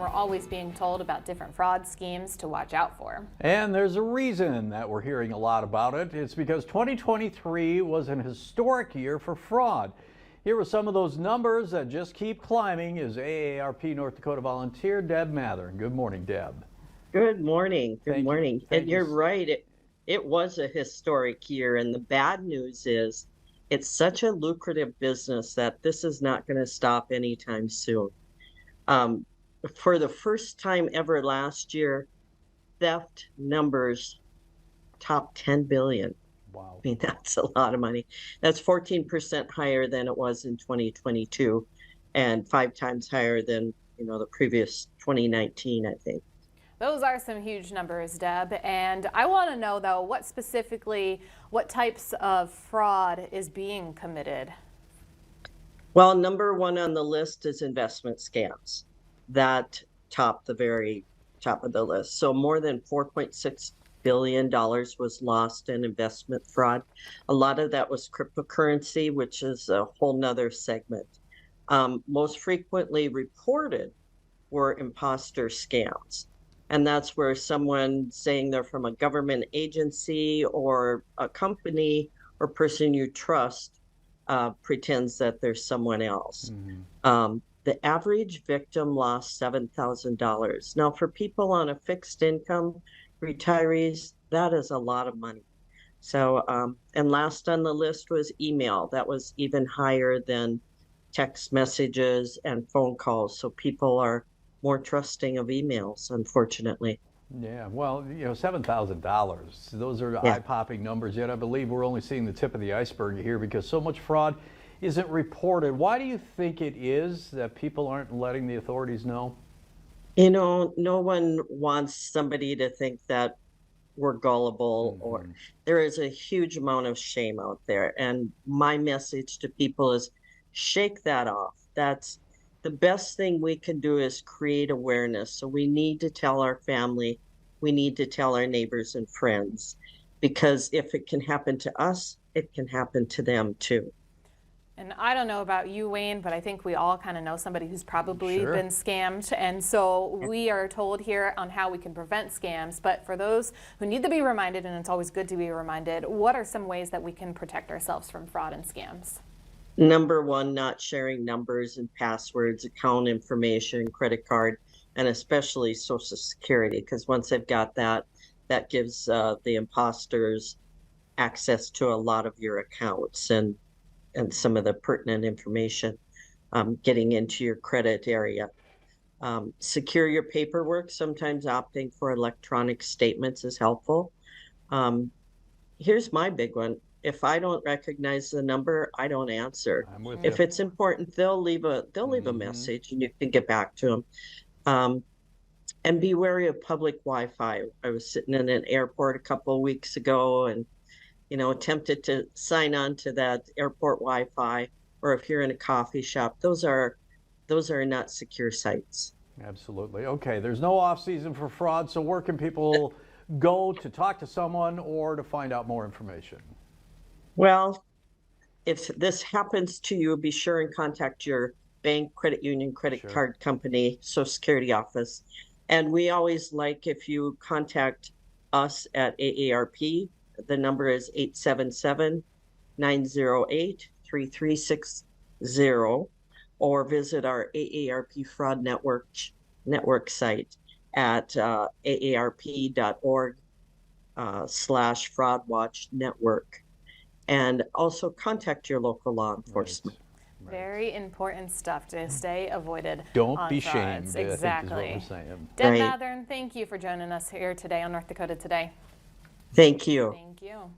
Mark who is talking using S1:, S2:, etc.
S1: we're always being told about different fraud schemes to watch out for.
S2: And there's a reason that we're hearing a lot about it. It's because 2023 was an historic year for fraud. Here are some of those numbers that just keep climbing is AARP North Dakota volunteer Deb Mathern. Good morning, Deb.
S3: Good morning. Good morning. And you're
S2: you.
S3: right. It was a historic year. And the bad news is it's such a lucrative business that this is not going to stop anytime soon. For the first time ever last year, theft numbers top 10 billion.
S2: Wow.
S3: I mean, that's a lot of money. That's 14% higher than it was in 2022 and 5 times higher than, the previous 2019, I think.
S1: Those are some huge numbers, Deb. And I want to know, though, what types of fraud is being committed?
S3: Well, number one on the list is investment scams. That top the very top of the list. So more than $4.6 billion was lost in investment fraud. A lot of that was cryptocurrency, which is a whole nother segment. Most frequently reported were imposter scams. And that's where someone saying they're from a government agency or a company or person you trust pretends that there's someone else. The average victim lost $7,000. Now, for people on a fixed income, retirees, that is a lot of money. So, and last on the list was email. That was even higher than text messages and phone calls. So people are more trusting of emails, unfortunately.
S2: Yeah, well, $7,000. Those are eye-popping numbers, yet I believe we're only seeing the tip of the iceberg here because so much fraud isn't reported. Why do you think it is that people aren't letting the authorities know?
S3: No one wants somebody to think that we're gullible or there is a huge amount of shame out there. And my message to people is shake that off. That's the best thing we can do is create awareness. So we need to tell our family, we need to tell our neighbors and friends, because if it can happen to us, it can happen to them too.
S1: And I don't know about you, Wayne, but I think we all kind of know somebody who's probably been scammed. And so we are told here on how we can prevent scams. But for those who need to be reminded, and it's always good to be reminded, what are some ways that we can protect ourselves from fraud and scams?
S3: Number one, not sharing numbers and passwords, account information, credit card, and especially Social Security, because once they've got that, that gives the imposters access to a lot of your accounts and some of the pertinent information getting into your credit area. Secure your paperwork. Sometimes opting for electronic statements is helpful. Here's my big one. If I don't recognize the number, I don't answer. If it's important, they'll leave a message and you can get back to them. And be wary of public Wi-Fi. I was sitting in an airport a couple of weeks ago and attempted to sign on to that airport Wi-Fi, or if you're in a coffee shop, those are not secure sites.
S2: Absolutely. Okay, there's no off season for fraud, so where can people go to talk to someone or to find out more information?
S3: Well, if this happens to you, be sure and contact your bank, credit union, credit card company, Social Security office. And we always like if you contact us at AARP. The number is 877-908-3360, or visit our AARP Fraud Network site at aarp.org/fraudwatchnetwork. And also contact your local law enforcement.
S1: Right. Very important stuff to stay avoided.
S2: Don't be shamed.
S1: Exactly.
S2: I think is what we're saying.
S1: Deb Mathern, thank you for joining us here today on North Dakota Today.
S3: Thank you.
S1: Thank you.